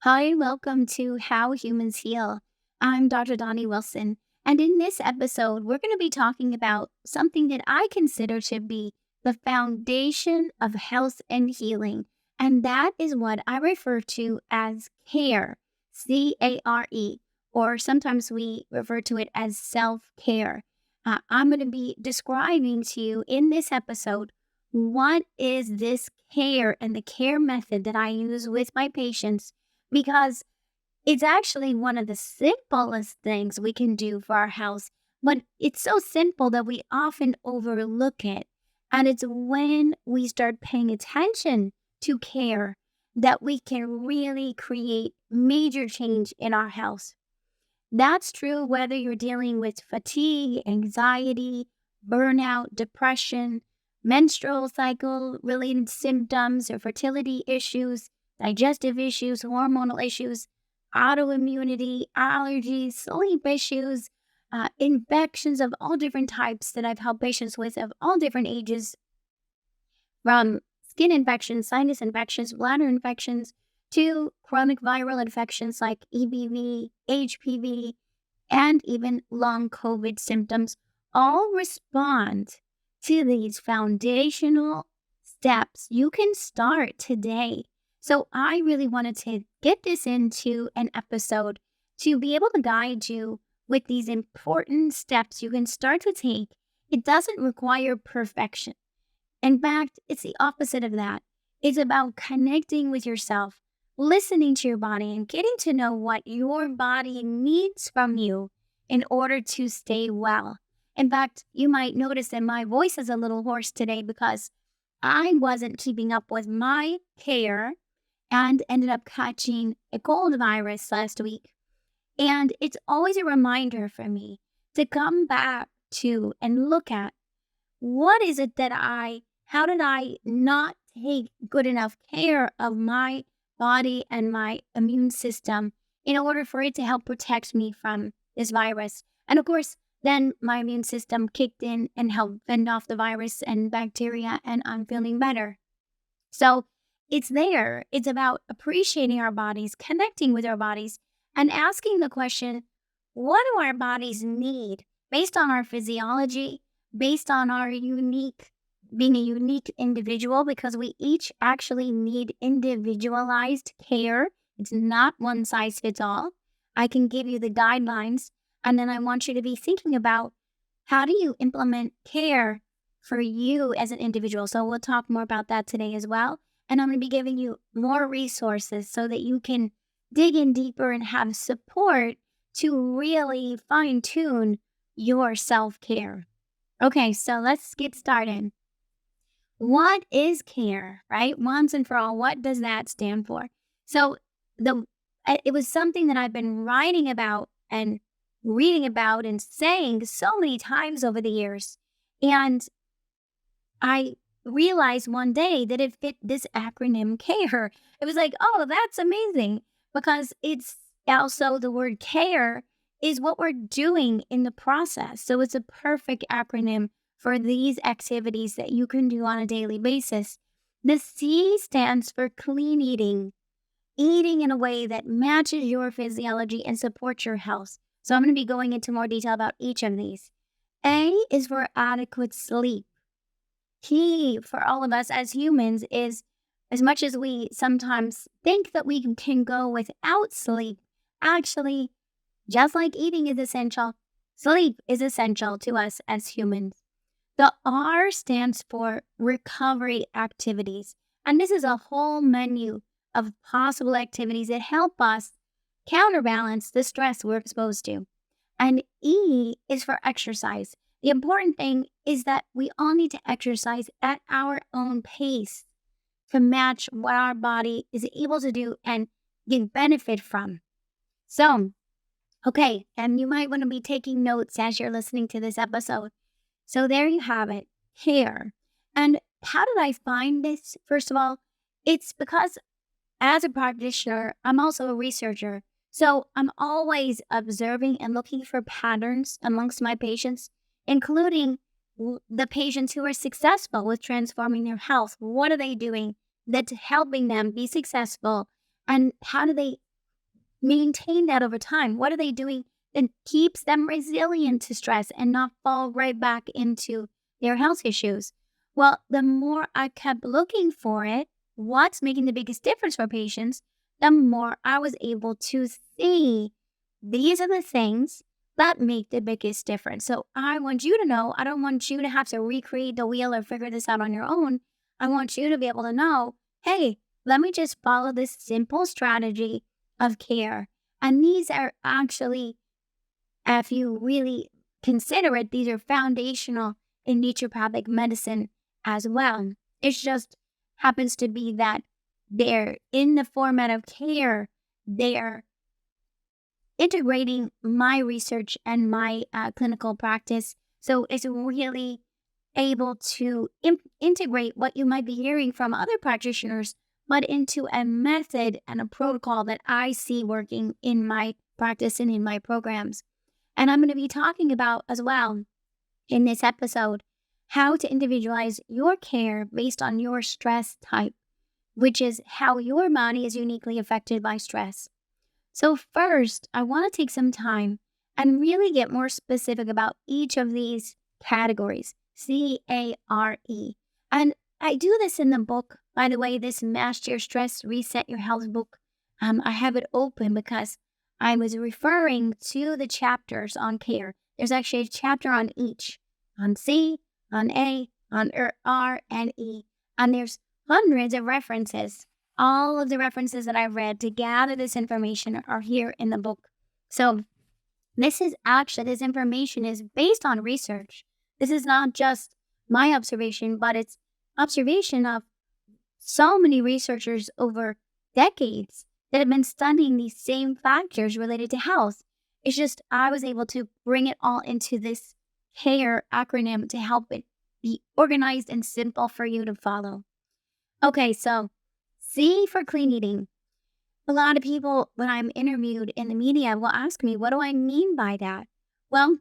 Hi, welcome to How Humans Heal. I'm Dr. Donnie Wilson, and in this episode, we're going to be talking about something that I consider to be the foundation of health and healing, and that is what I refer to as CARE, C-A-R-E, or sometimes we refer to it as self-care. I'm going to be describing to you in this episode what is this care and the care method that I use with my patients because it's actually one of the simplest things we can do for our health, but it's so simple that we often overlook it. And it's when we start paying attention to care that we can really create major change in our health. That's true whether you're dealing with fatigue, anxiety, burnout, depression, menstrual cycle related symptoms, or fertility issues, digestive issues, hormonal issues, autoimmunity, allergies, sleep issues, infections of all different types that I've helped patients with of all different ages, from skin infections, sinus infections, bladder infections, to chronic viral infections like EBV, HPV, and even long COVID symptoms, all respond to these foundational steps you can start today. So I really wanted to get this into an episode to be able to guide you with these important steps you can start to take. It doesn't require perfection. In fact, it's the opposite of that. It's about connecting with yourself, listening to your body, and getting to know what your body needs from you in order to stay well. In fact, you might notice that my voice is a little hoarse today because I wasn't keeping up with my care and ended up catching a cold virus last week. And it's always a reminder for me to come back to and look at what is it that how did I not take good enough care of my body and my immune system in order for it to help protect me from this virus? And of course, then my immune system kicked in and helped fend off the virus and bacteria, and I'm feeling better. So it's there. It's about appreciating our bodies, connecting with our bodies, and asking the question, what do our bodies need based on our physiology, based on our being a unique individual, because we each actually need individualized care. It's not one size fits all. I can give you the guidelines, and then I want you to be thinking about how do you implement care for you as an individual. So we'll talk more about that today as well. And I'm going to be giving you more resources so that you can dig in deeper and have support to really fine tune your self-care. Okay, so let's get started. What is CARE, right? Once and for all, what does that stand for? So it was something that I've been writing about and reading about and saying so many times over the years. And I realized one day that it fit this acronym CARE. It was like, oh, that's amazing, because it's also the word care is what we're doing in the process. So it's a perfect acronym for these activities that you can do on a daily basis. The C stands for clean eating, eating in a way that matches your physiology and supports your health. So I'm going to be going into more detail about each of these. A is for adequate sleep. Key for all of us as humans is, as much as we sometimes think that we can go without sleep, actually, just like eating is essential, sleep is essential to us as humans. The R stands for recovery activities. And this is a whole menu of possible activities that help us counterbalance the stress we're exposed to. And E is for exercise. The important thing is that we all need to exercise at our own pace to match what our body is able to do and get benefit from. So, okay, and you might want to be taking notes as you're listening to this episode. So there you have it, CARE. And how did I find this? First of all, it's because as a practitioner, I'm also a researcher. So I'm always observing and looking for patterns amongst my patients, including the patients who are successful with transforming their health. What are they doing that's helping them be successful? And how do they maintain that over time? What are they doing that keeps them resilient to stress and not fall right back into their health issues? Well, the more I kept looking for it, what's making the biggest difference for patients, the more I was able to see these are the things that make the biggest difference. So I want you to know, I don't want you to have to recreate the wheel or figure this out on your own. I want you to be able to know, hey, let me just follow this simple strategy of care. And these are actually, if you really consider it, these are foundational in naturopathic medicine as well. It just happens to be that they're in the format of care. They're integrating my research and my clinical practice. So it's really able to integrate what you might be hearing from other practitioners, but into a method and a protocol that I see working in my practice and in my programs. And I'm going to be talking about as well in this episode how to individualize your care based on your stress type, which is how your body is uniquely affected by stress. So first, I want to take some time and really get more specific about each of these categories, C.A.R.E. And I do this in the book, by the way, this Master Your Stress, Reset Your Health book. I have it open because I was referring to the chapters on care. There's actually a chapter on each, on C, on A, on R, and E. And there's hundreds of references. All of the references that I've read to gather this information are here in the book. So this information is based on research. This is not just my observation, but it's observation of so many researchers over decades that have been studying these same factors related to health. It's just I was able to bring it all into this C.A.R.E acronym to help it be organized and simple for you to follow. Okay, so C for clean eating. A lot of people, when I'm interviewed in the media, will ask me, what do I mean by that? Well,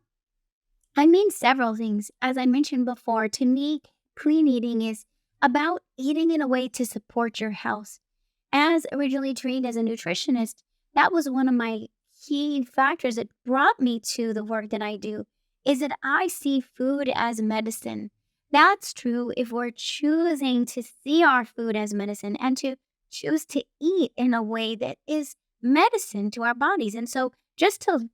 I mean several things. As I mentioned before, to me, clean eating is about eating in a way to support your health. As originally trained as a nutritionist, that was one of my key factors that brought me to the work that I do, is that I see food as medicine. That's true if we're choosing to see our food as medicine and to choose to eat in a way that is medicine to our bodies. And so just to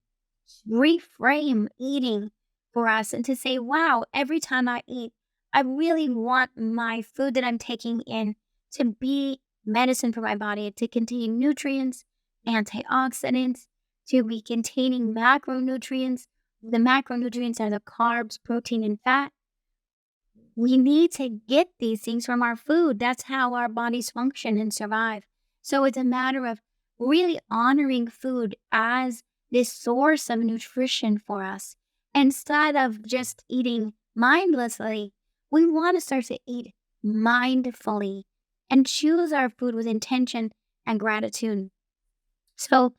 reframe eating for us and to say, wow, every time I eat, I really want my food that I'm taking in to be medicine for my body, to contain nutrients, antioxidants, to be containing macronutrients. The macronutrients are the carbs, protein, and fat. We need to get these things from our food. That's how our bodies function and survive. So it's a matter of really honoring food as this source of nutrition for us. Instead of just eating mindlessly, we want to start to eat mindfully and choose our food with intention and gratitude. So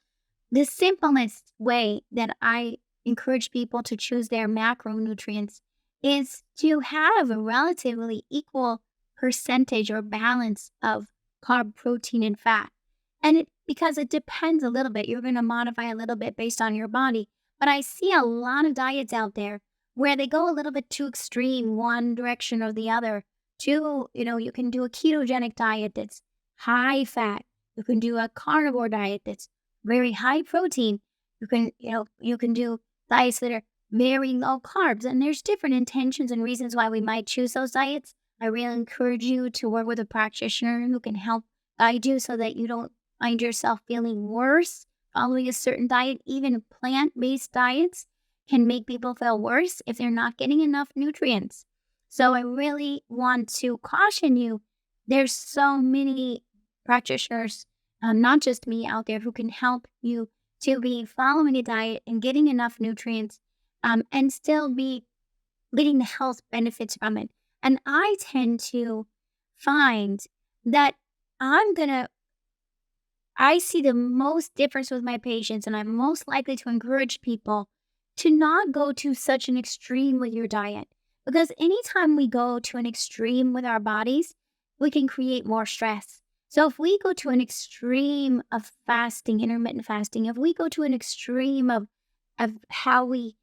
the simplest way that I encourage people to choose their macronutrients is to have a relatively equal percentage or balance of carb, protein, and fat. And because it depends a little bit, you're going to modify a little bit based on your body. But I see a lot of diets out there where they go a little bit too extreme, one direction or the other. You can do a ketogenic diet that's high fat. You can do a carnivore diet that's very high protein. You can do diets that are very low carbs. And there's different intentions and reasons why we might choose those diets. I really encourage you to work with a practitioner who can help guide you so that you don't find yourself feeling worse following a certain diet. Even plant-based diets can make people feel worse if they're not getting enough nutrients. So I really want to caution you, there's so many practitioners, not just me out there, who can help you to be following a diet and getting enough nutrients and still be getting the health benefits from it. And I tend to find that I see the most difference with my patients, and I'm most likely to encourage people to not go to such an extreme with your diet. Because anytime we go to an extreme with our bodies, we can create more stress. So if we go to an extreme of fasting, intermittent fasting, if we go to an extreme of how we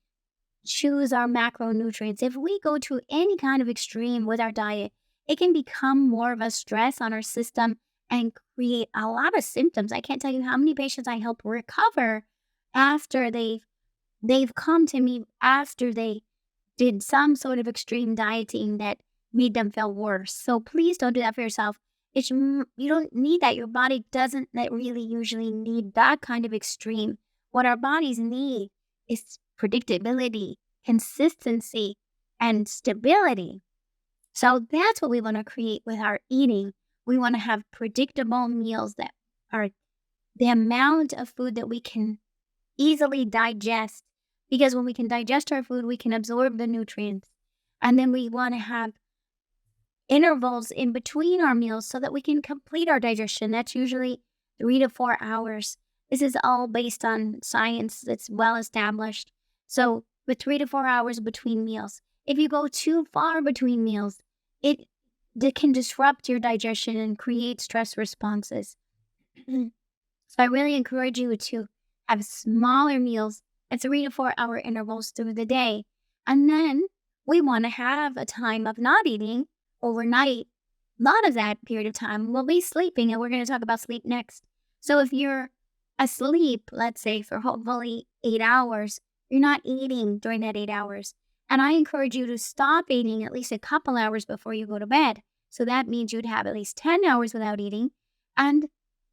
choose our macronutrients, if we go to any kind of extreme with our diet, it can become more of a stress on our system and create a lot of symptoms. I can't tell you how many patients I help recover after they've come to me after they did some sort of extreme dieting that made them feel worse. So please don't do that for yourself. You don't need that. Your body doesn't really usually need that kind of extreme. What our bodies need is predictability, consistency, and stability. So that's what we want to create with our eating. We want to have predictable meals that are the amount of food that we can easily digest. Because when we can digest our food, we can absorb the nutrients. And then we want to have intervals in between our meals so that we can complete our digestion. That's usually 3 to 4 hours. This is all based on science that's well established. So with 3 to 4 hours between meals, if you go too far between meals, it can disrupt your digestion and create stress responses. So I really encourage you to have smaller meals at 3 to 4 hour intervals through the day. And then we want to have a time of not eating overnight. A lot of that period of time we'll be sleeping, and we're going to talk about sleep next. So if you're asleep, let's say for hopefully 8 hours, you're not eating during that 8 hours. And I encourage you to stop eating at least a couple hours before you go to bed. So that means you'd have at least 10 hours without eating. And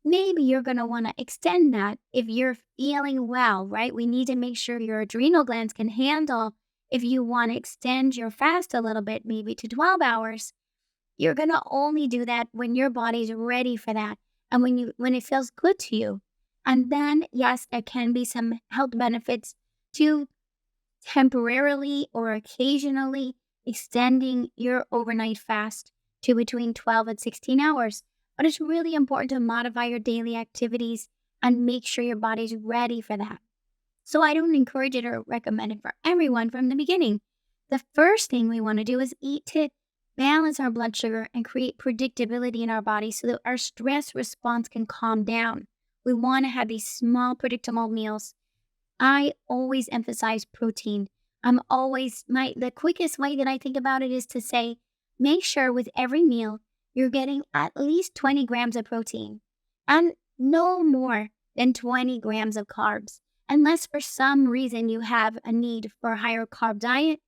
maybe you're going to want to extend that if you're feeling well, right? We need to make sure your adrenal glands can handle. If you want to extend your fast a little bit, maybe to 12 hours, you're going to only do that when your body's ready for that and when it feels good to you. And then, yes, there can be some health benefits to temporarily or occasionally extending your overnight fast to between 12 and 16 hours. But it's really important to modify your daily activities and make sure your body's ready for that. So I don't encourage it or recommend it for everyone from the beginning. The first thing we want to do is eat to balance our blood sugar and create predictability in our body so that our stress response can calm down. We want to have these small, predictable meals. I always emphasize protein. The quickest way that I think about it is to say, make sure with every meal, you're getting at least 20 grams of protein and no more than 20 grams of carbs. Unless for some reason you have a need for a higher carb diet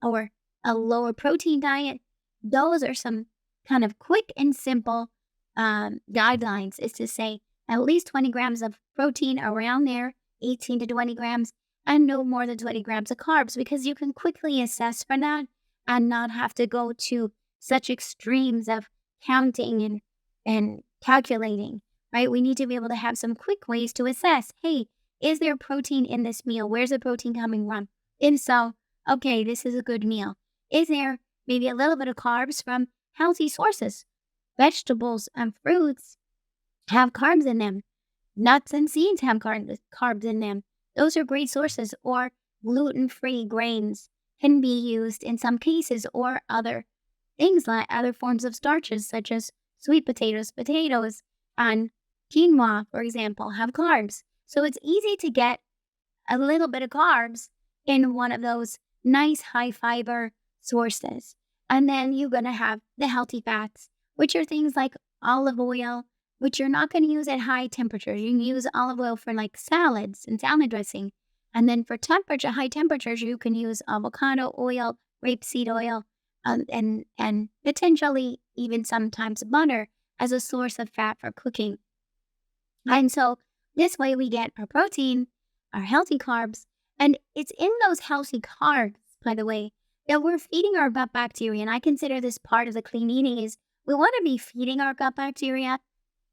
or a lower protein diet, those are some kind of quick and simple guidelines, is to say at least 20 grams of protein around there, 18 to 20 grams, and no more than 20 grams of carbs, because you can quickly assess for that and not have to go to such extremes of counting and calculating, right? We need to be able to have some quick ways to assess, hey, is there protein in this meal? Where's the protein coming from? If so, okay, this is a good meal. Is there maybe a little bit of carbs from healthy sources? Vegetables and fruits have carbs in them. Nuts and seeds have carbs in them. Those are great sources. Or gluten-free grains can be used in some cases, or other things like other forms of starches, such as sweet potatoes, and quinoa, for example, have carbs. So it's easy to get a little bit of carbs in one of those nice high fiber sources. And then you're going to have the healthy fats, which are things like olive oil, which you're not going to use at high temperatures. You can use olive oil for like salads and salad dressing. And then for high temperatures, you can use avocado oil, rapeseed oil, and potentially even sometimes butter as a source of fat for cooking. And so this way we get our protein, our healthy carbs, and it's in those healthy carbs, by the way, that we're feeding our gut bacteria. And I consider this part of the clean eating is we want to be feeding our gut bacteria,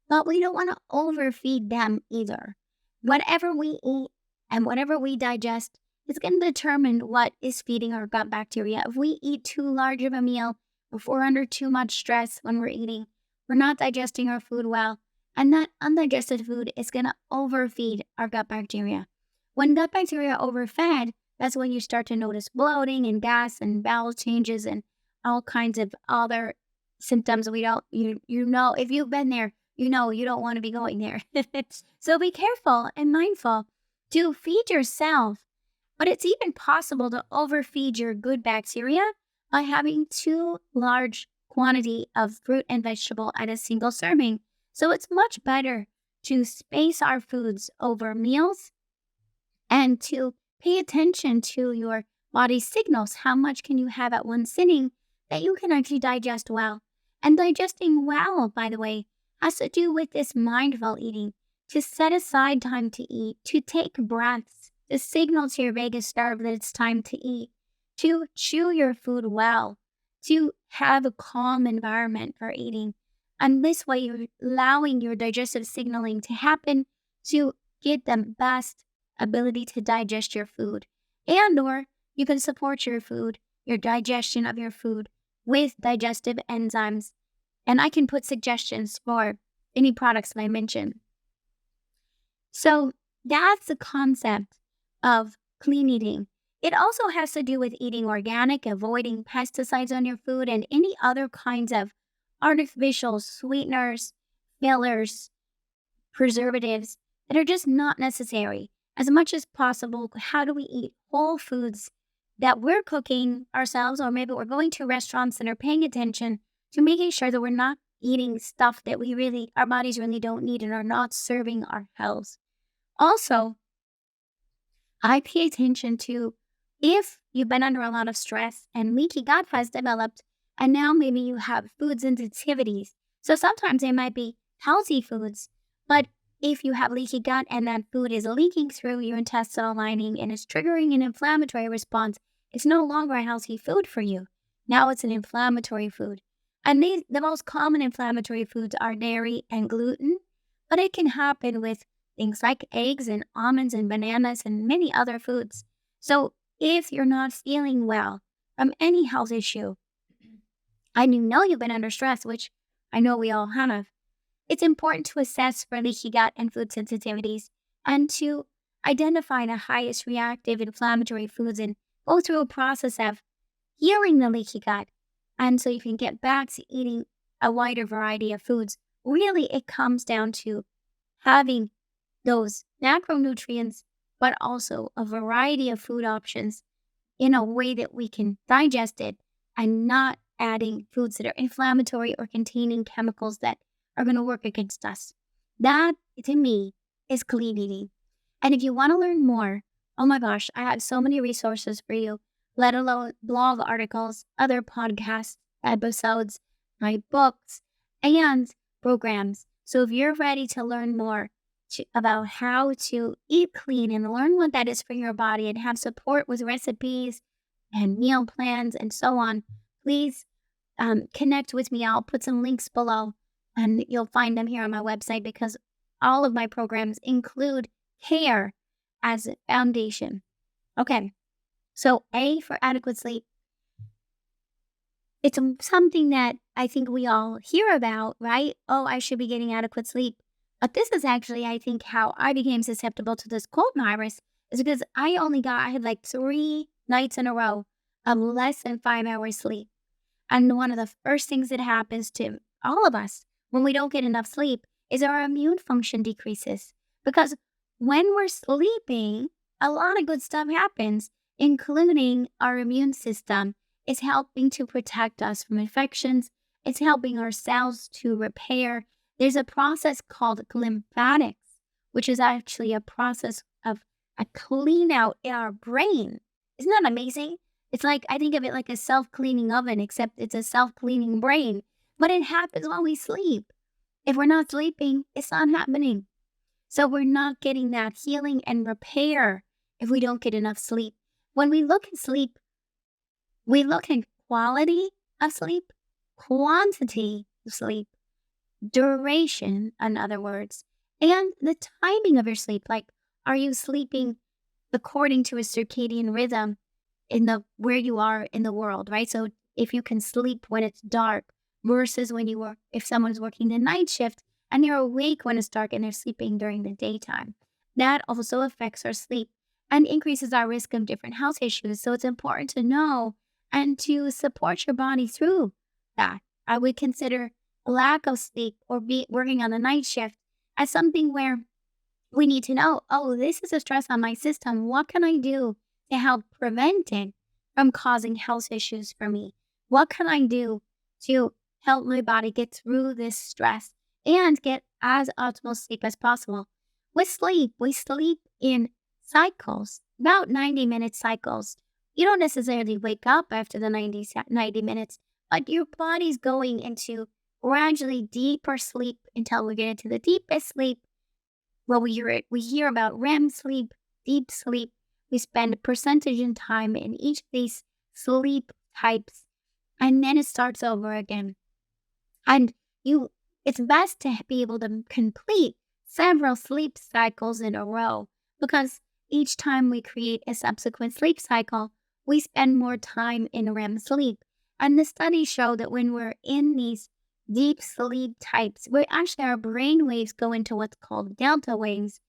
but we don't want to overfeed them either. Whatever we eat and whatever we digest is going to determine what is feeding our gut bacteria. If we eat too large of a meal, if we're under too much stress when we're eating, we're not digesting our food well, and that undigested food is going to overfeed our gut bacteria. When gut bacteria are overfed, that's when you start to notice bloating and gas and bowel changes and all kinds of other symptoms. If you've been there, you know you don't want to be going there. So be careful and mindful to feed yourself, but it's even possible to overfeed your good bacteria by having too large quantity of fruit and vegetable at a single serving. So it's much better to space our foods over meals and to pay attention to your body's signals. How much can you have at one sitting that you can actually digest well? And digesting well, by the way, has to do with this mindful eating, to set aside time to eat, to take breaths, to signal to your vagus nerve that it's time to eat, to chew your food well, to have a calm environment for eating. And this way, you're allowing your digestive signaling to happen to get the best ability to digest your food. And or you can support your food, your digestion of your food with digestive enzymes. And I can put suggestions for any products that I mentioned. So that's the concept of clean eating. It also has to do with eating organic, avoiding pesticides on your food, and any other kinds of artificial sweeteners, fillers, preservatives that are just not necessary. As much as possible, how do we eat whole foods that we're cooking ourselves, or maybe we're going to restaurants and are paying attention to making sure that we're not eating stuff that our bodies really don't need and are not serving our health. Also, I pay attention to if you've been under a lot of stress and leaky gut has developed, and now maybe you have food sensitivities. So sometimes they might be healthy foods, but if you have leaky gut and that food is leaking through your intestinal lining and is triggering an inflammatory response, it's no longer a healthy food for you. Now it's an inflammatory food. And the most common inflammatory foods are dairy and gluten, but it can happen with things like eggs and almonds and bananas and many other foods. So if you're not feeling well from any health issue, and you know you've been under stress, which I know we all have, it's important to assess for leaky gut and food sensitivities and to identify the highest reactive inflammatory foods and go through a process of healing the leaky gut. And so you can get back to eating a wider variety of foods. Really, it comes down to having those macronutrients, but also a variety of food options in a way that we can digest it and not adding foods that are inflammatory or containing chemicals that are going to work against us. That, to me, is clean eating. And if you want to learn more, oh my gosh, I have so many resources for you, let alone blog articles, other podcast episodes, my books, and programs. So if you're ready to learn more about how to eat clean and learn what that is for your body and have support with recipes and meal plans and so on, please connect with me. I'll put some links below and you'll find them here on my website because all of my programs include C.A.R.E as a foundation. Okay, so A for adequate sleep. It's something that I think we all hear about, right? Oh, I should be getting adequate sleep. But this is actually, I think, how I became susceptible to this cold virus is because I had like 3 nights in a row of less than 5 hours sleep. And one of the first things that happens to all of us when we don't get enough sleep is our immune function decreases. Because when we're sleeping, a lot of good stuff happens, including our immune system is helping to protect us from infections. It's helping our cells to repair. There's a process called lymphatics, which is actually a process of a clean out in our brain. Isn't that amazing? It's like, I think of it like a self-cleaning oven, except it's a self-cleaning brain. But it happens when we sleep. If we're not sleeping, it's not happening. So we're not getting that healing and repair if we don't get enough sleep. When we look at sleep, we look at quality of sleep, quantity of sleep, duration, in other words, and the timing of your sleep. Like, are you sleeping according to a circadian rhythm where you are in the world, right? So if you can sleep when it's dark versus if someone's working the night shift and they're awake when it's dark and they're sleeping during the daytime, that also affects our sleep and increases our risk of different health issues. So it's important to know and to support your body through that. I would consider lack of sleep or be working on a night shift as something where we need to know, oh, this is a stress on my system. What can I do to help prevent it from causing health issues for me? What can I do to help my body get through this stress and get as optimal sleep as possible? With sleep, we sleep in cycles, about 90-minute cycles. You don't necessarily wake up after the 90 minutes, but your body's going into gradually deeper sleep until we get into the deepest sleep. Well, we hear about REM sleep, deep sleep. We spend a percentage in time in each of these sleep types, and then it starts over again. And it's best to be able to complete several sleep cycles in a row, because each time we create a subsequent sleep cycle, we spend more time in REM sleep. And the studies show that when we're in these deep sleep types, where actually our brain waves go into what's called delta waves.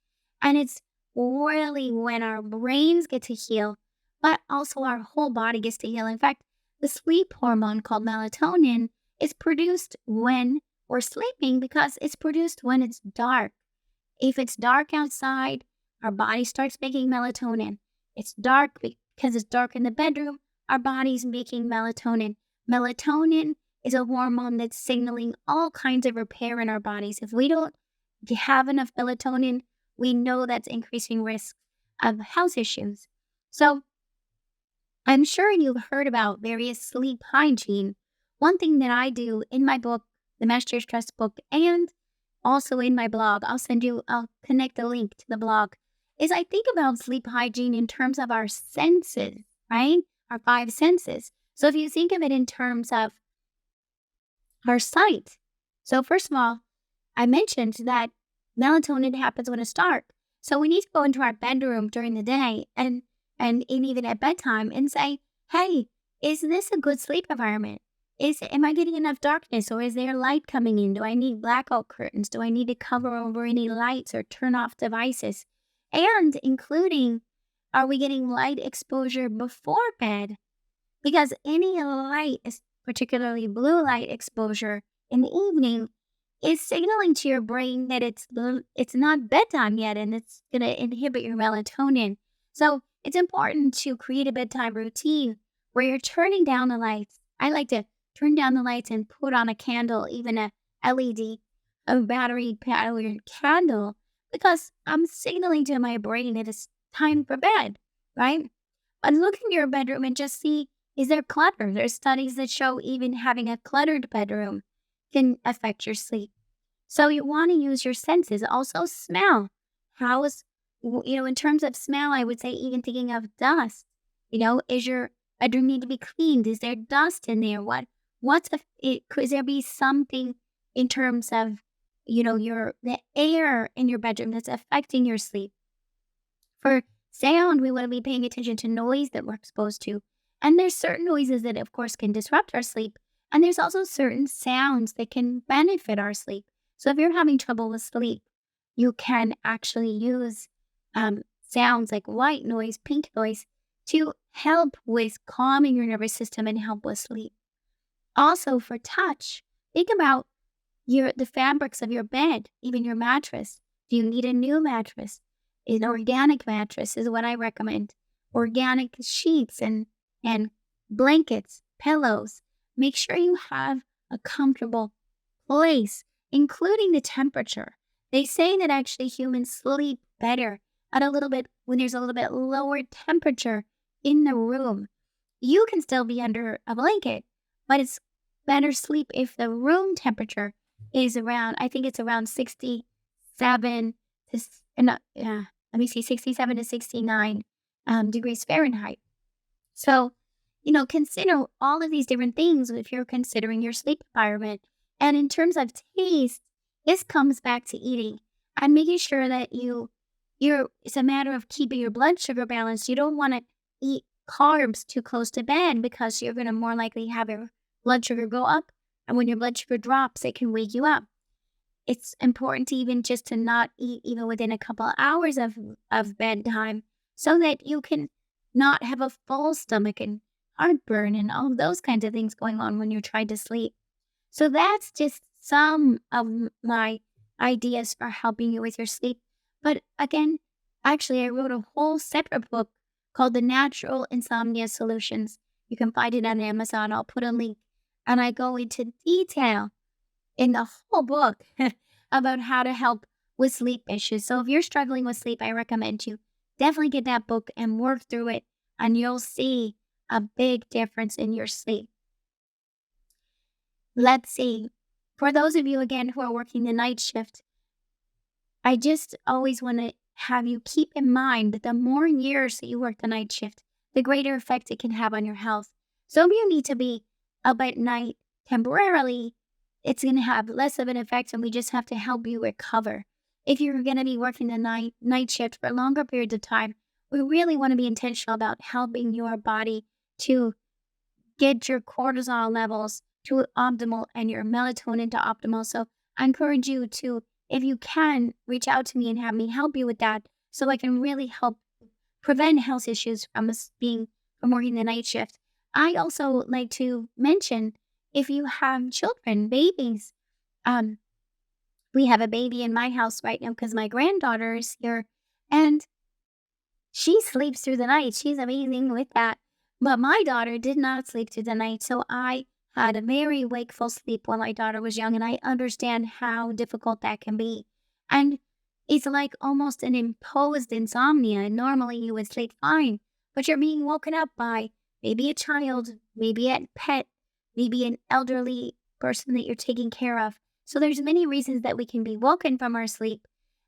And it's really when our brains get to heal, but also our whole body gets to heal. In fact, the sleep hormone called melatonin is produced when we're sleeping because it's produced when it's dark. If it's dark outside, our body starts making melatonin. It's dark because it's dark in the bedroom, our body's making melatonin. Melatonin is a hormone that's signaling all kinds of repair in our bodies. If we don't have enough melatonin, we know that's increasing risk of health issues. So I'm sure you've heard about various sleep hygiene. One thing that I do in my book, the Master Your Stress book, and also in my blog, I'll connect the link to the blog, is I think about sleep hygiene in terms of our senses, right? Our five senses. So if you think of it in terms of our sight. So first of all, I mentioned that melatonin happens when it's dark. So we need to go into our bedroom during the day and even at bedtime and say, hey, is this a good sleep environment? Am I getting enough darkness, or is there light coming in? Do I need blackout curtains? Do I need to cover over any lights or turn off devices? And including, are we getting light exposure before bed? Because any light, particularly blue light exposure in the evening, is signaling to your brain that it's not bedtime yet, and it's going to inhibit your melatonin. So it's important to create a bedtime routine where you're turning down the lights. I like to turn down the lights and put on a candle, even a LED, a battery-powered candle, because I'm signaling to my brain that it's time for bed, right? But look in your bedroom and just see, is there clutter? There's studies that show even having a cluttered bedroom can affect your sleep. So you want to use your senses. Also smell. In terms of smell, I would say even thinking of dust. Is your bedroom need to be cleaned? Is there dust in there? Could there be something in terms of, the air in your bedroom that's affecting your sleep? For sound, we want to be paying attention to noise that we're exposed to. And there's certain noises that, of course, can disrupt our sleep. And there's also certain sounds that can benefit our sleep. So if you're having trouble with sleep, you can actually use sounds like white noise, pink noise, to help with calming your nervous system and help with sleep. Also, for touch, think about the fabrics of your bed, even your mattress. Do you need a new mattress? An organic mattress is what I recommend. Organic sheets and blankets, pillows. Make sure you have a comfortable place, including the temperature. They say that actually humans sleep better when there's a little bit lower temperature in the room. You can still be under a blanket, but it's better sleep if the room temperature is around, I think it's around 67 to 69 degrees Fahrenheit. So, consider all of these different things if you're considering your sleep environment. And in terms of taste, this comes back to eating and making sure that it's a matter of keeping your blood sugar balanced. You don't want to eat carbs too close to bed because you're going to more likely have your blood sugar go up. And when your blood sugar drops, it can wake you up. It's important to even just to not eat even within a couple of hours of bedtime so that you can not have a full stomach and heartburn and all of those kinds of things going on when you're trying to sleep. So that's just some of my ideas for helping you with your sleep. But again, actually, I wrote a whole separate book called The Natural Insomnia Solutions. You can find it on Amazon. I'll put a link. And I go into detail in the whole book about how to help with sleep issues. So if you're struggling with sleep, I recommend you definitely get that book and work through it, and you'll see a big difference in your sleep. Let's see. For those of you, again, who are working the night shift, I just always want to have you keep in mind that the more years that you work the night shift, the greater effect it can have on your health. So if you need to be up at night temporarily, it's going to have less of an effect, and we just have to help you recover. If you're going to be working the night shift for longer periods of time, we really want to be intentional about helping your body to get your cortisol levels to optimal and your melatonin to optimal. So I encourage you to, if you can, reach out to me and have me help you with that, so I can really help prevent health issues from working the night shift. I also like to mention, if you have children, babies, we have a baby in my house right now because my granddaughter is here, and she sleeps through the night. She's amazing with that. But my daughter did not sleep through the night, so I had a very wakeful sleep when my daughter was young, and I understand how difficult that can be. And it's like almost an imposed insomnia. Normally you would sleep fine, but you're being woken up by maybe a child, maybe a pet, maybe an elderly person that you're taking care of. So there's many reasons that we can be woken from our sleep.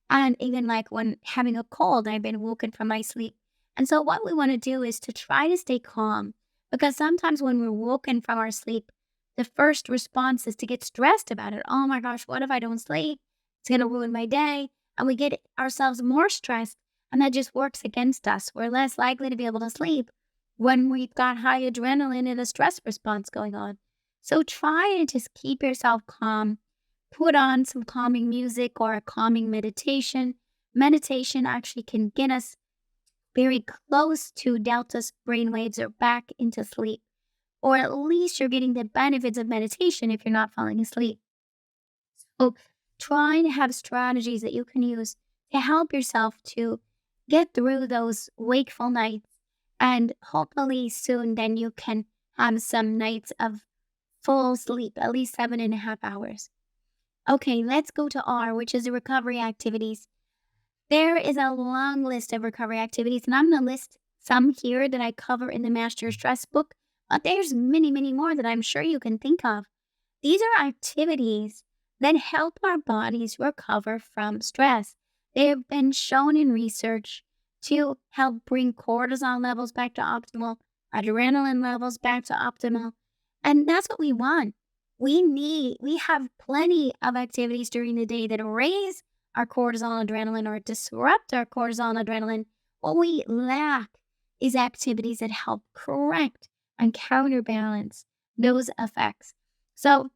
And even like when having a cold, I've been woken from my sleep. And so what we want to do is to try to stay calm, because sometimes when we're woken from our sleep, the first response is to get stressed about it. Oh my gosh, what if I don't sleep? It's going to ruin my day. And we get ourselves more stressed, and that just works against us. We're less likely to be able to sleep when we've got high adrenaline and a stress response going on. So try and just keep yourself calm. Put on some calming music or a calming meditation. Meditation actually can get us very close to delta brainwaves or back into sleep. Or at least you're getting the benefits of meditation if you're not falling asleep. So try to have strategies that you can use to help yourself to get through those wakeful nights. And hopefully soon then you can have some nights of full sleep, at least 7.5 hours. Okay, let's go to R, which is the recovery activities. There is a long list of recovery activities, and I'm going to list some here that I cover in the Master Your Stress book, but there's many, many more that I'm sure you can think of. These are activities that help our bodies recover from stress. They have been shown in research to help bring cortisol levels back to optimal, adrenaline levels back to optimal, and that's what we want. We have plenty of activities during the day that raise our cortisol and adrenaline or disrupt our cortisol and adrenaline. What we lack is activities that help correct and counterbalance those effects. So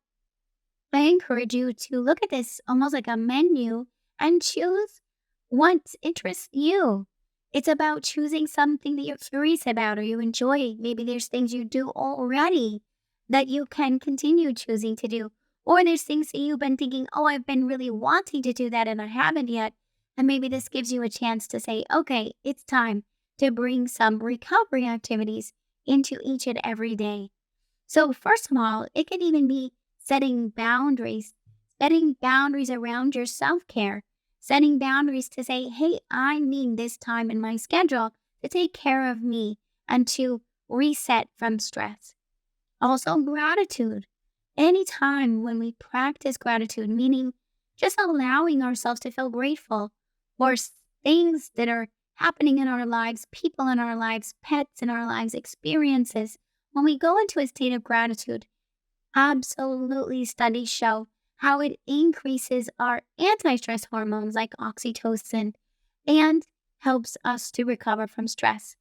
I encourage you to look at this almost like a menu and choose what interests you. It's about choosing something that you're curious about or you enjoy. Maybe there's things you do already that you can continue choosing to do. Or there's things that you've been thinking, oh, I've been really wanting to do that and I haven't yet. And maybe this gives you a chance to say, okay, it's time to bring some recovery activities into each and every day. So first of all, it can even be setting boundaries around your self-care, setting boundaries to say, hey, I need this time in my schedule to take care of me and to reset from stress. Also, gratitude. Anytime when we practice gratitude, meaning just allowing ourselves to feel grateful for things that are happening in our lives, people in our lives, pets in our lives, experiences, when we go into a state of gratitude, absolutely studies show how it increases our anti-stress hormones like oxytocin and helps us to recover from stress.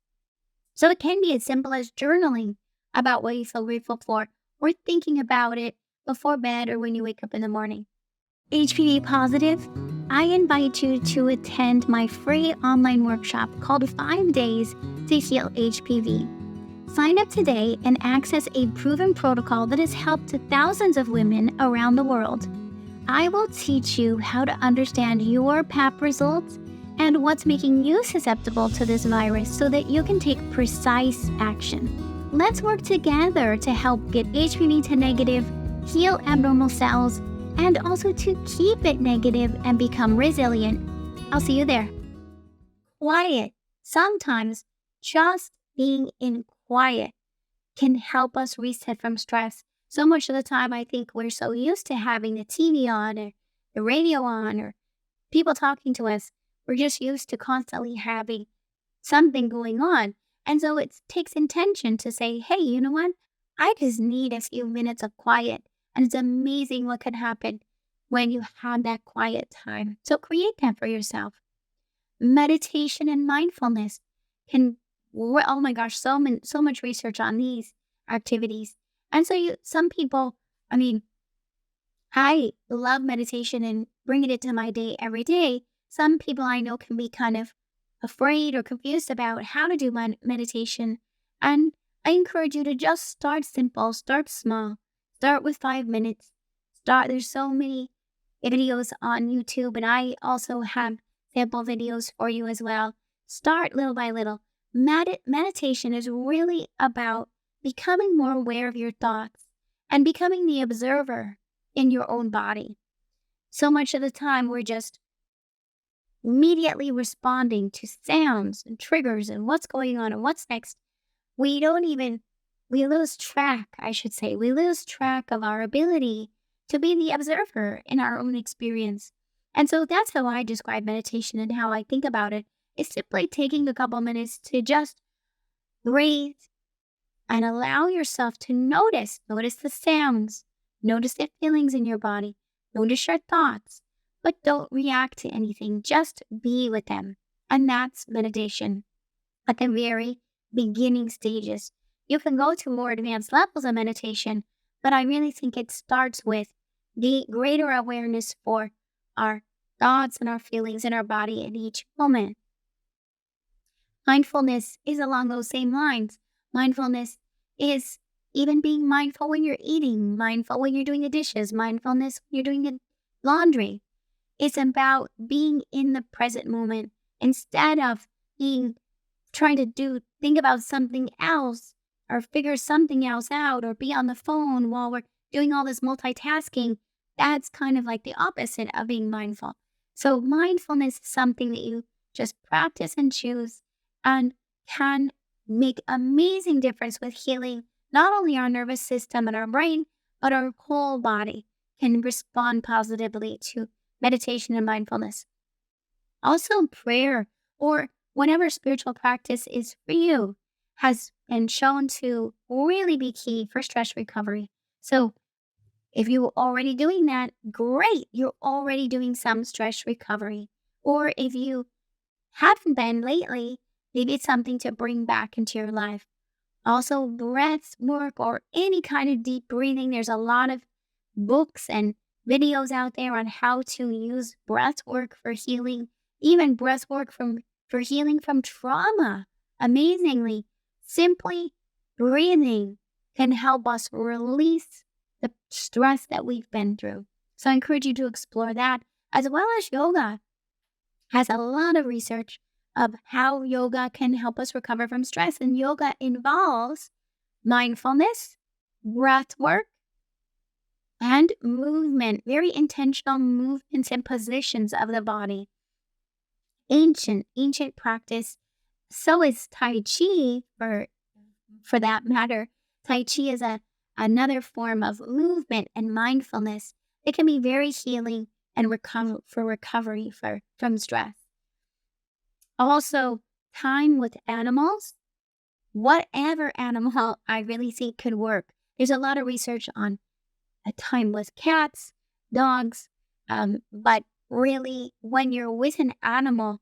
So it can be as simple as journaling about what you feel grateful for, or thinking about it before bed or when you wake up in the morning. HPV positive, I invite you to attend my free online workshop called 5 Days to Heal HPV. Sign up today and access a proven protocol that has helped thousands of women around the world. I will teach you how to understand your PAP results and what's making you susceptible to this virus so that you can take precise action. Let's work together to help get HPV to negative, heal abnormal cells, and also to keep it negative and become resilient. I'll see you there. Quiet. Sometimes just being in quiet can help us reset from stress. So much of the time, I think we're so used to having the TV on or the radio on or people talking to us. We're just used to constantly having something going on. And so it takes intention to say, hey, you know what? I just need a few minutes of quiet. And it's amazing what can happen when you have that quiet time. So create that for yourself. Meditation and mindfulness can, oh my gosh, so much research on these activities. And so some people, I mean, I love meditation and bringing it to my day every day. Some people I know can be kind of afraid or confused about how to do meditation. And I encourage you to just start simple, start small, start with 5 minutes. There's so many videos on YouTube, and I also have sample videos for you as well. Start little by little. Meditation is really about becoming more aware of your thoughts and becoming the observer in your own body. So much of the time, we're just immediately responding to sounds and triggers and what's going on and what's next. We lose track, we lose track of our ability to be the observer in our own experience. And so that's how I describe meditation and how I think about it. It's simply taking a couple minutes to just breathe and allow yourself to notice the sounds, notice the feelings in your body, notice your thoughts, but don't react to anything. Just be with them. And that's meditation at the very beginning stages. You can go to more advanced levels of meditation, but I really think it starts with the greater awareness for our thoughts and our feelings in our body in each moment. Mindfulness is along those same lines. Mindfulness is even being mindful when you're eating, mindful when you're doing the dishes, mindfulness when you're doing the laundry. It's about being in the present moment instead of trying to think about something else or figure something else out or be on the phone while we're doing all this multitasking. That's kind of like the opposite of being mindful. So mindfulness is something that you just practice and choose and can make amazing difference with healing not only our nervous system and our brain, but our whole body can respond positively to meditation and mindfulness. Also, prayer or whatever spiritual practice is for you has been shown to really be key for stress recovery. So if you're already doing that, great. You're already doing some stress recovery. Or if you haven't been lately, maybe it's something to bring back into your life. Also, breath work or any kind of deep breathing. There's a lot of books and videos out there on how to use breath work for healing, even breath work for healing from trauma. Amazingly, simply breathing can help us release the stress that we've been through. So I encourage you to explore that, as well as yoga has a lot of research of how yoga can help us recover from stress. And yoga involves mindfulness, breath work, and movement, very intentional movements and positions of the body. Ancient practice. So is Tai Chi for that matter. Tai Chi is another form of movement and mindfulness. It can be very healing and recovery from stress. Also, time with animals. Whatever animal I really think could work. There's a lot of research on a time with cats, dogs, but really when you're with an animal,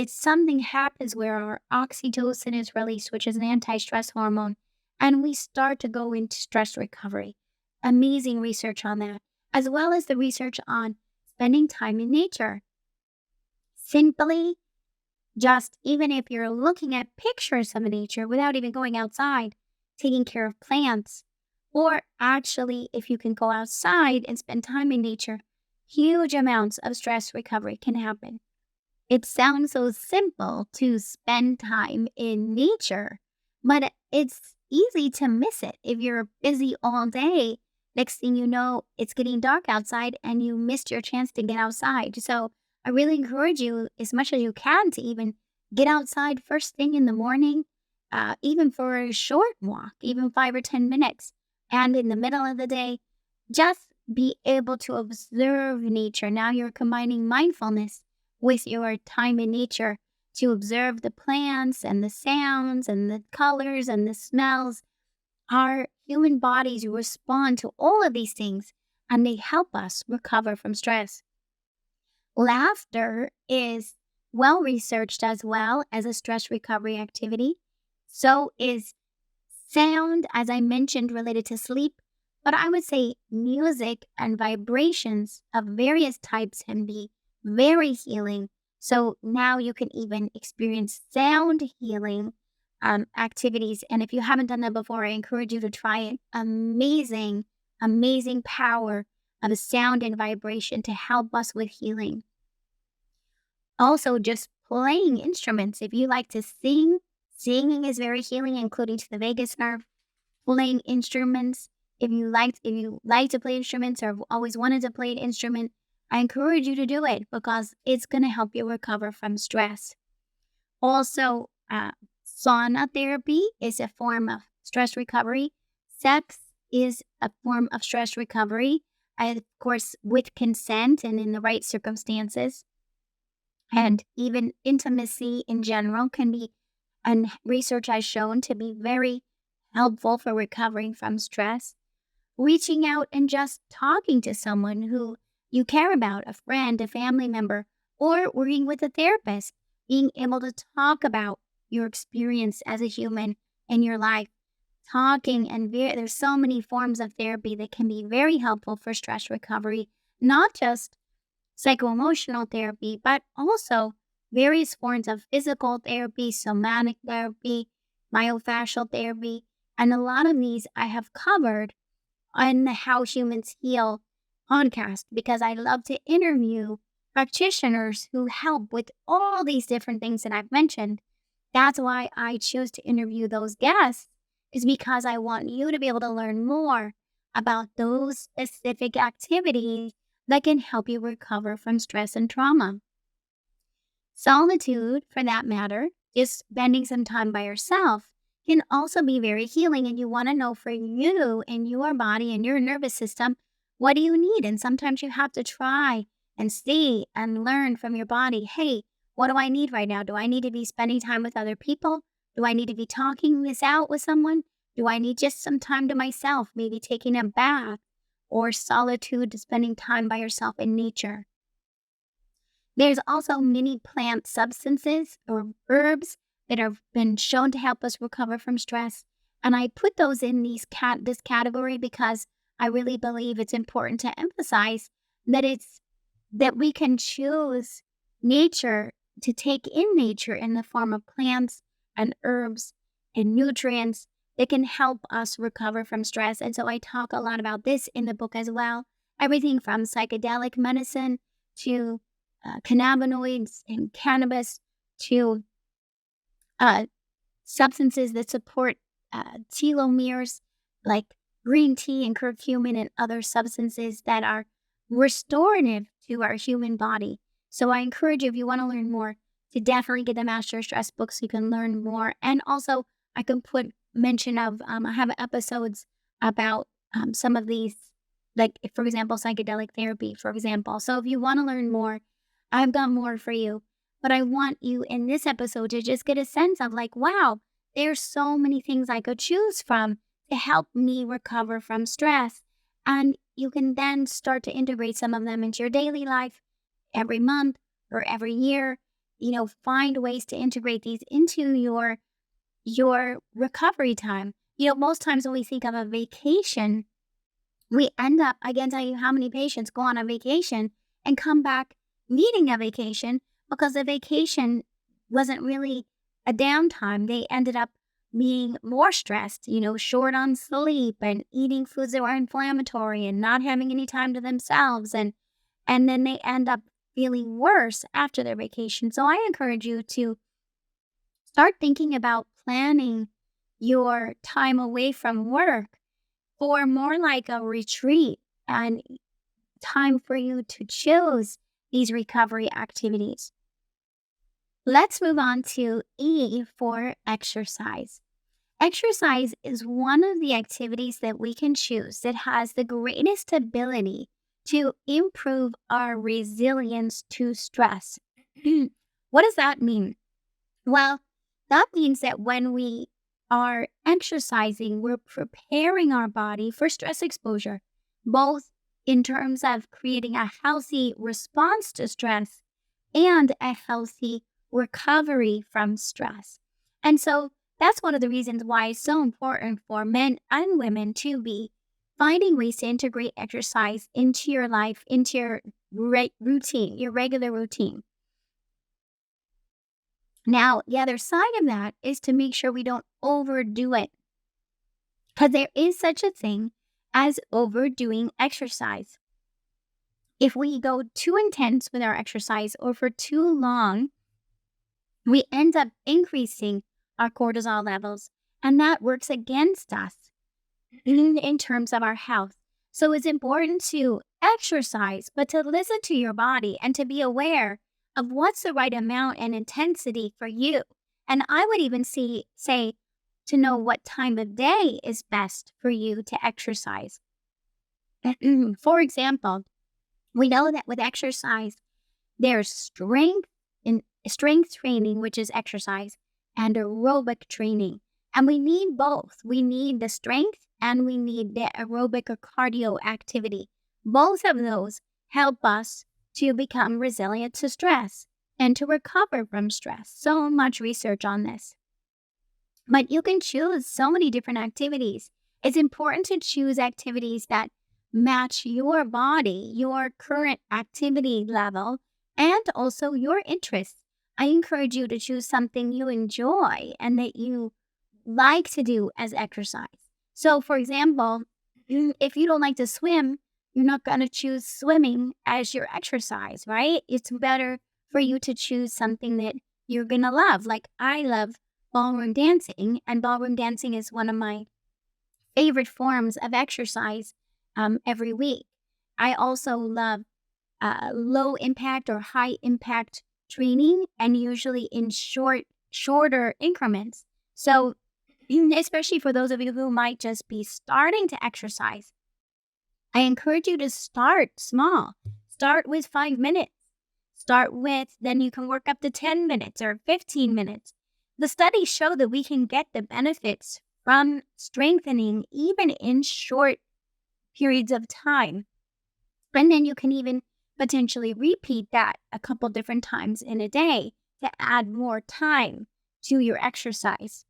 something happens where our oxytocin is released, which is an anti-stress hormone, and we start to go into stress recovery. Amazing research on that, as well as the research on spending time in nature. Simply, just even if you're looking at pictures of nature without even going outside, taking care of plants, or actually if you can go outside and spend time in nature, huge amounts of stress recovery can happen. It sounds so simple to spend time in nature, but it's easy to miss it if you're busy all day. Next thing you know, it's getting dark outside and you missed your chance to get outside. So I really encourage you, as much as you can, to even get outside first thing in the morning, even for a short walk, even 5 or 10 minutes. And in the middle of the day, just be able to observe nature. Now you're combining mindfulness with your time in nature to observe the plants and the sounds and the colors and the smells. Our human bodies respond to all of these things and they help us recover from stress. Laughter is well researched as well as a stress recovery activity. So is sound, as I mentioned, related to sleep. But I would say music and vibrations of various types can be very healing. So now you can even experience sound healing activities. And if you haven't done that before, I encourage you to try it. Amazing, amazing power of sound and vibration to help us with healing. Also, just playing instruments. If you like to sing, singing is very healing, including to the vagus nerve. Playing instruments. If you like to play instruments or have always wanted to play an instrument, I encourage you to do it because it's going to help you recover from stress. Also, sauna therapy is a form of stress recovery. Sex is a form of stress recovery, of course, with consent and in the right circumstances. And even intimacy in general can be, and research has shown to be very helpful for recovering from stress. Reaching out and just talking to someone who you care about, a friend, a family member, or working with a therapist, being able to talk about your experience as a human in your life. Talking, and there's so many forms of therapy that can be very helpful for stress recovery, not just psycho-emotional therapy, but also various forms of physical therapy, somatic therapy, myofascial therapy. And a lot of these I have covered on the How Humans Heal podcast because I love to interview practitioners who help with all these different things that I've mentioned. That's why I choose to interview those guests, is because I want you to be able to learn more about those specific activities that can help you recover from stress and trauma. Solitude, for that matter, just spending some time by yourself, can also be very healing. And you want to know for you and your body and your nervous system, what do you need? And sometimes you have to try and see and learn from your body. Hey, what do I need right now? Do I need to be spending time with other people? Do I need to be talking this out with someone? Do I need just some time to myself, maybe taking a bath or solitude, spending time by yourself in nature? There's also many plant substances or herbs that have been shown to help us recover from stress. And I put those in this category because I really believe it's important to emphasize that we can choose nature, to take in nature in the form of plants and herbs and nutrients that can help us recover from stress. And so I talk a lot about this in the book as well. Everything from psychedelic medicine to cannabinoids and cannabis to substances that support telomeres like green tea and curcumin and other substances that are restorative to our human body. So I encourage you, if you want to learn more, to definitely get the Master Stress book so you can learn more. And also, I can put mention of, I have episodes about some of these, like, for example, psychedelic therapy, for example. So if you want to learn more, I've got more for you. But I want you in this episode to just get a sense of like, wow, there's so many things I could choose from to help me recover from stress. And you can then start to integrate some of them into your daily life every month or every year. Find ways to integrate these into your recovery time. Most times when we think of a vacation, we end up, I can't tell you how many patients go on a vacation and come back needing a vacation because the vacation wasn't really a downtime. They ended up being more stressed, short on sleep and eating foods that were inflammatory and not having any time to themselves. And and then they end up feeling worse after their vacation. So I encourage you to start thinking about planning your time away from work for more like a retreat and time for you to choose these recovery activities. Let's move on to E for exercise. Exercise is one of the activities that we can choose that has the greatest ability to improve our resilience to stress. What does that mean? Well, that means that when we are exercising, we're preparing our body for stress exposure, both in terms of creating a healthy response to stress and a healthy recovery from stress. And so that's one of the reasons why it's so important for men and women to be finding ways to integrate exercise into your life, into your routine, your regular routine. Now, the other side of that is to make sure we don't overdo it, because there is such a thing as overdoing exercise. If we go too intense with our exercise or for too long, we end up increasing our cortisol levels, and that works against us in terms of our health. So it's important to exercise, but to listen to your body and to be aware of what's the right amount and intensity for you. And I would even say to know what time of day is best for you to exercise. For example, we know that with exercise, there's strength training, which is exercise, and aerobic training. And we need both. We need the strength and we need the aerobic or cardio activity. Both of those help us to become resilient to stress and to recover from stress. So much research on this. But you can choose so many different activities. It's important to choose activities that match your body, your current activity level, and also your interests. I encourage you to choose something you enjoy and that you like to do as exercise. So, for example, if you don't like to swim, you're not going to choose swimming as your exercise, right? It's better for you to choose something that you're going to love. Like I love ballroom dancing, and ballroom dancing is one of my favorite forms of exercise every week. I also love low impact or high impact training, and usually in shorter increments. So, especially for those of you who might just be starting to exercise, I encourage you to start small. Start with 5 minutes. Then you can work up to 10 minutes or 15 minutes. The studies show that we can get the benefits from strengthening even in short periods of time. And then you can even potentially repeat that a couple different times in a day to add more time to your exercise.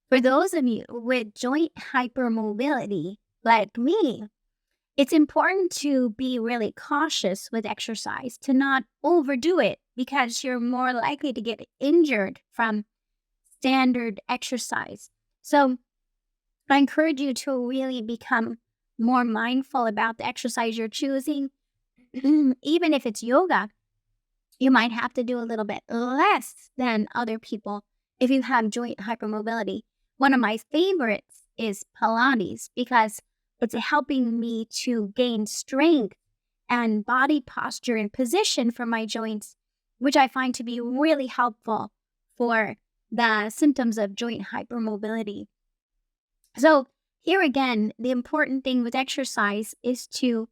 For those of you with joint hypermobility, like me, it's important to be really cautious with exercise, to not overdo it, because you're more likely to get injured from standard exercise. So I encourage you to really become more mindful about the exercise you're choosing. Even if it's yoga, you might have to do a little bit less than other people if you have joint hypermobility. One of my favorites is Pilates because it's helping me to gain strength and body posture and position for my joints, which I find to be really helpful for the symptoms of joint hypermobility. So here again, the important thing with exercise is to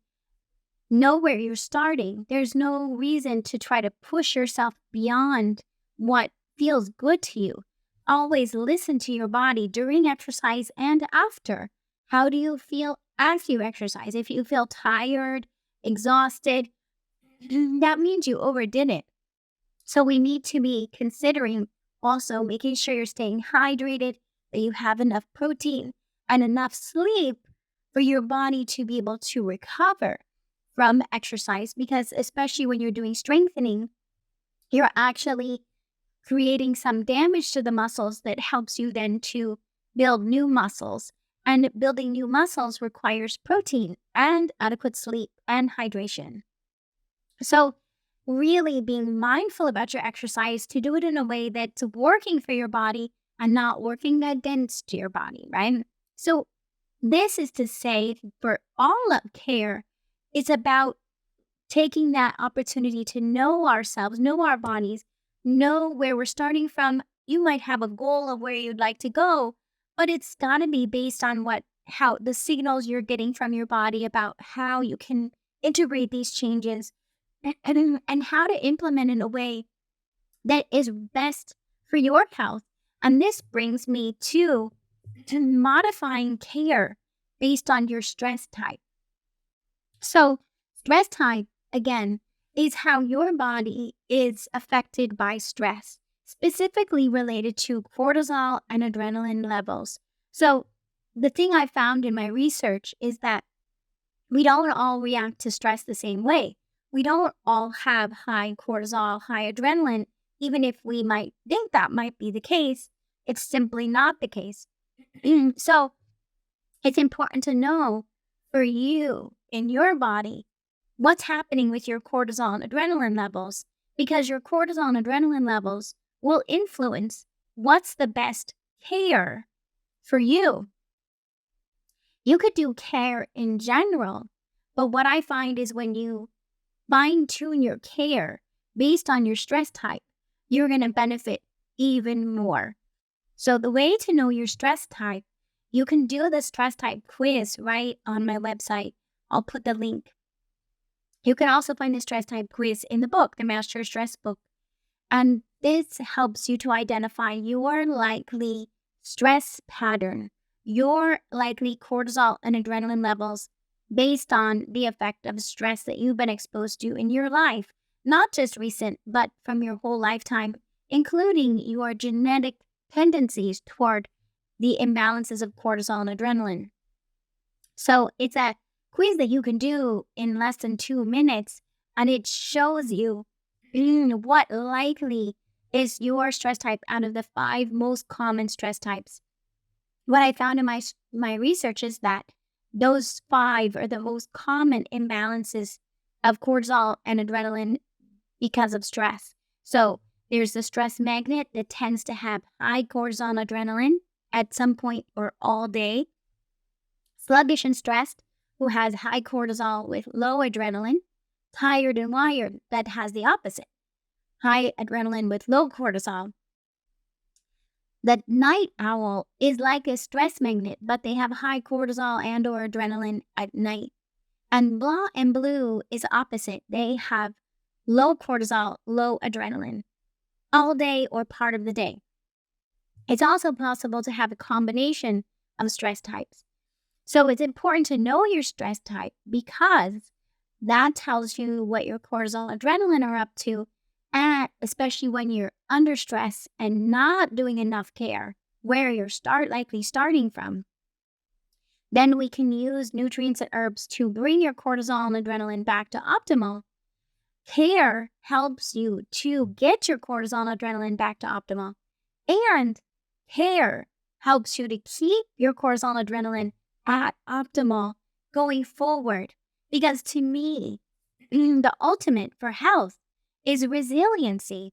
know where you're starting. There's no reason to try to push yourself beyond what feels good to you. Always listen to your body during exercise and after. How do you feel after you exercise? If you feel tired, exhausted, that means you overdid it. So we need to be considering also making sure you're staying hydrated, that you have enough protein and enough sleep for your body to be able to recover from exercise, because especially when you're doing strengthening, you're actually creating some damage to the muscles that helps you then to build new muscles. And building new muscles requires protein and adequate sleep and hydration. So, really being mindful about your exercise to do it in a way that's working for your body and not working against your body, right? So, this is to say, for all of care, it's about taking that opportunity to know ourselves, know our bodies, know where we're starting from. You might have a goal of where you'd like to go, but it's got to be based on how the signals you're getting from your body about how you can integrate these changes and how to implement in a way that is best for your health. And this brings me to modifying care based on your stress type. So, stress type, again, is how your body is affected by stress, specifically related to cortisol and adrenaline levels. So, the thing I found in my research is that we don't all react to stress the same way. We don't all have high cortisol, high adrenaline, even if we might think that might be the case. It's simply not the case. So, it's important to know for you in your body what's happening with your cortisol and adrenaline levels, because your cortisol and adrenaline levels will influence what's the best care for you. You could do care in general, but what I find is when you fine tune your care based on your stress type, you're going to benefit even more. So the way to know your stress type, you can do the stress type quiz right on my website. I'll put the link. You can also find the stress type quiz in the book, the Master Your Stress book. And this helps you to identify your likely stress pattern, your likely cortisol and adrenaline levels based on the effect of stress that you've been exposed to in your life, not just recent, but from your whole lifetime, including your genetic tendencies toward the imbalances of cortisol and adrenaline. So it's a quiz that you can do in less than 2 minutes, and it shows you what likely is your stress type out of the 5 most common stress types. What I found in my research is that those 5 are the most common imbalances of cortisol and adrenaline because of stress. So there's the stress magnet that tends to have high cortisol and adrenaline at some point or all day. Sluggish and stressed, who has high cortisol with low adrenaline. Tired and wired, that has the opposite. High adrenaline with low cortisol. The night owl is like a stress magnet, but they have high cortisol and or adrenaline at night. And blah and blue is opposite. They have low cortisol, low adrenaline, all day or part of the day. It's also possible to have a combination of stress types. So it's important to know your stress type because that tells you what your cortisol and adrenaline are up to, and especially when you're under stress and not doing enough care, where you're likely starting from. Then we can use nutrients and herbs to bring your cortisol and adrenaline back to optimal. Care helps you to get your cortisol and adrenaline back to optimal. And care helps you to keep your cortisol and adrenaline at optimal going forward. Because to me, the ultimate for health is resiliency,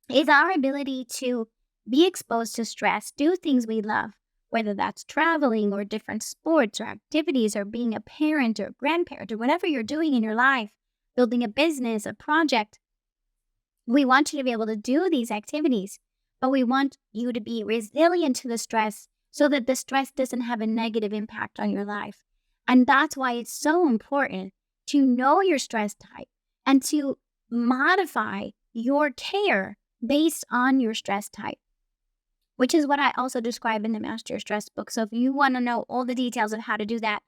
is our ability to be exposed to stress, do things we love, whether that's traveling or different sports or activities or being a parent or grandparent or whatever you're doing in your life, building a business, a project. We want you to be able to do these activities, but we want you to be resilient to the stress so that the stress doesn't have a negative impact on your life. And that's why it's so important to know your stress type and to modify your care based on your stress type, which is what I also describe in the Master Your Stress book. So if you want to know all the details of how to do that,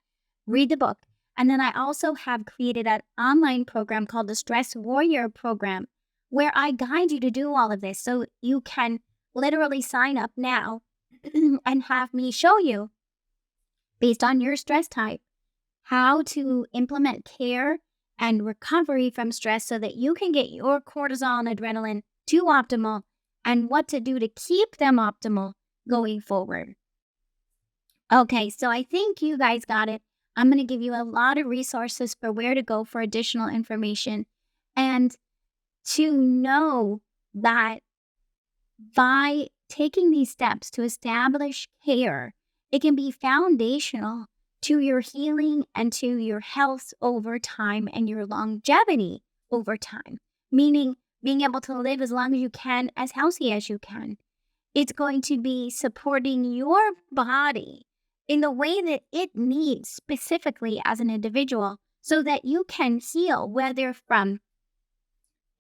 read the book. And then I also have created an online program called the Stress Warrior Program, where I guide you to do all of this. So you can literally sign up now and have me show you, based on your stress type, how to implement care and recovery from stress so that you can get your cortisol and adrenaline to optimal and what to do to keep them optimal going forward. Okay, so I think you guys got it. I'm going to give you a lot of resources for where to go for additional information. And to know that by taking these steps to establish care, it can be foundational to your healing and to your health over time and your longevity over time, meaning being able to live as long as you can, as healthy as you can. It's going to be supporting your body in the way that it needs specifically as an individual so that you can heal, whether from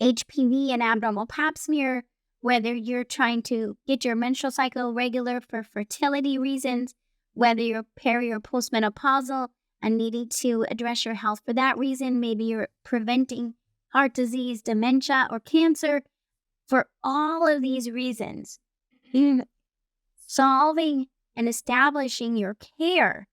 HPV and abnormal pap smear, whether you're trying to get your menstrual cycle regular for fertility reasons, whether you're peri or postmenopausal and needing to address your health for that reason, maybe you're preventing heart disease, dementia, or cancer. For all of these reasons, solving and establishing your care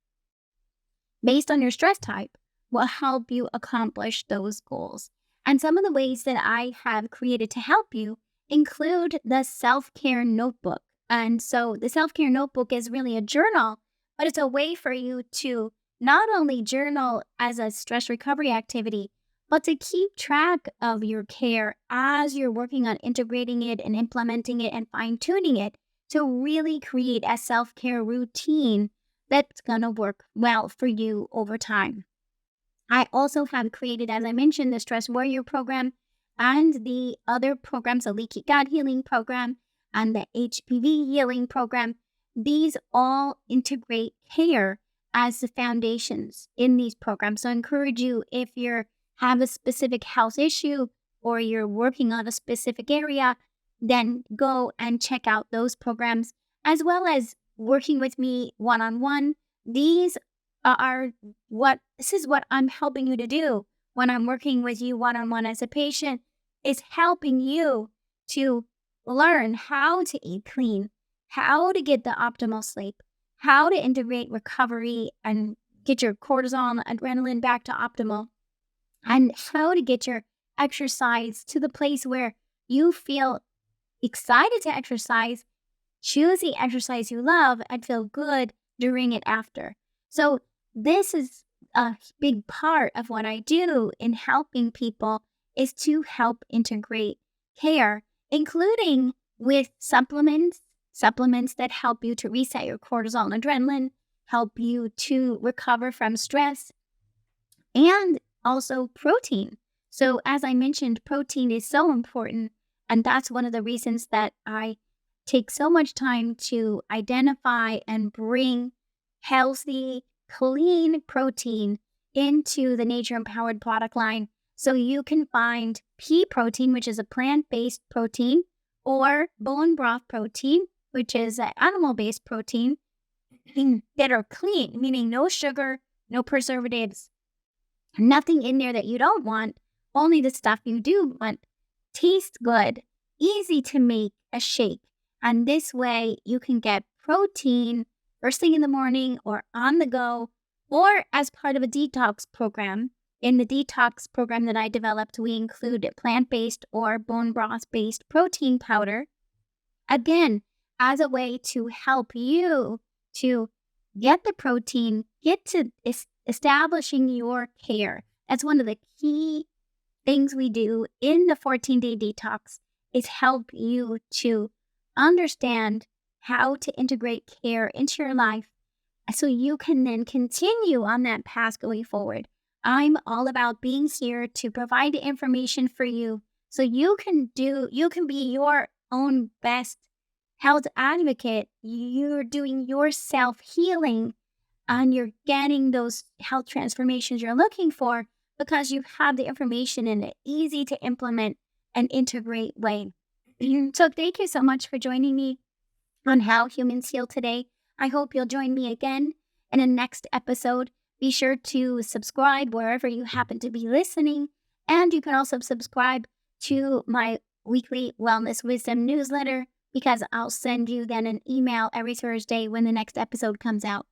based on your stress type will help you accomplish those goals. And some of the ways that I have created to help you include the self-care notebook. And so the self-care notebook is really a journal, but it's a way for you to not only journal as a stress recovery activity, but to keep track of your care as you're working on integrating it and implementing it and fine-tuning it to really create a self-care routine that's going to work well for you over time. I also have created, as I mentioned, the Stress Warrior program and the other programs, the Leaky Gut Healing program and the HPV Healing program. These all integrate care as the foundations in these programs. So I encourage you, if you have a specific health issue or you're working on a specific area, then go and check out those programs, as well as working with me one-on-one. This is what I'm helping you to do when I'm working with you one-on-one as a patient, is helping you to learn how to eat clean, how to get the optimal sleep, how to integrate recovery and get your cortisol and adrenaline back to optimal, and how to get your exercise to the place where you feel excited to exercise, choose the exercise you love, and feel good during it after. So this is a big part of what I do in helping people, is to help integrate care, including with supplements that help you to reset your cortisol and adrenaline, help you to recover from stress, and also protein. So as I mentioned, protein is so important, and that's one of the reasons that I take so much time to identify and bring healthy, clean protein into the Nature Empowered product line. So you can find pea protein, which is a plant-based protein, or bone broth protein, which is an animal-based protein, that are clean, meaning no sugar, no preservatives, nothing in there that you don't want, only the stuff you do want. Tastes good, easy to make a shake. And this way you can get protein first thing in the morning or on the go, or as part of a detox program. In the detox program that I developed, we include plant-based or bone broth-based protein powder, again, as a way to help you to get the protein, get to establishing your care. That's one of the key things we do in the 14-day detox, is help you to understand how to integrate care into your life so you can then continue on that path going forward. I'm all about being here to provide the information for you so you can be your own best health advocate. You're doing your self-healing and you're getting those health transformations you're looking for because you have the information in an easy to implement and integrate way. So thank you so much for joining me on How Humans Heal today. I hope you'll join me again in the next episode. Be sure to subscribe wherever you happen to be listening. And you can also subscribe to my weekly Wellness Wisdom newsletter, because I'll send you then an email every Thursday when the next episode comes out.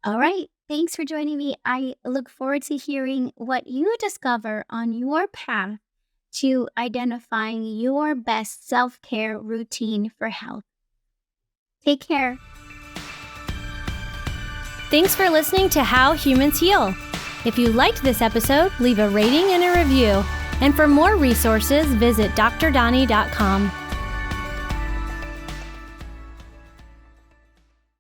All right. Thanks for joining me. I look forward to hearing what you discover on your path to identifying your best self-care routine for health. Take care. Thanks for listening to How Humans Heal. If you liked this episode, leave a rating and a review. And for more resources, visit drdonnie.com.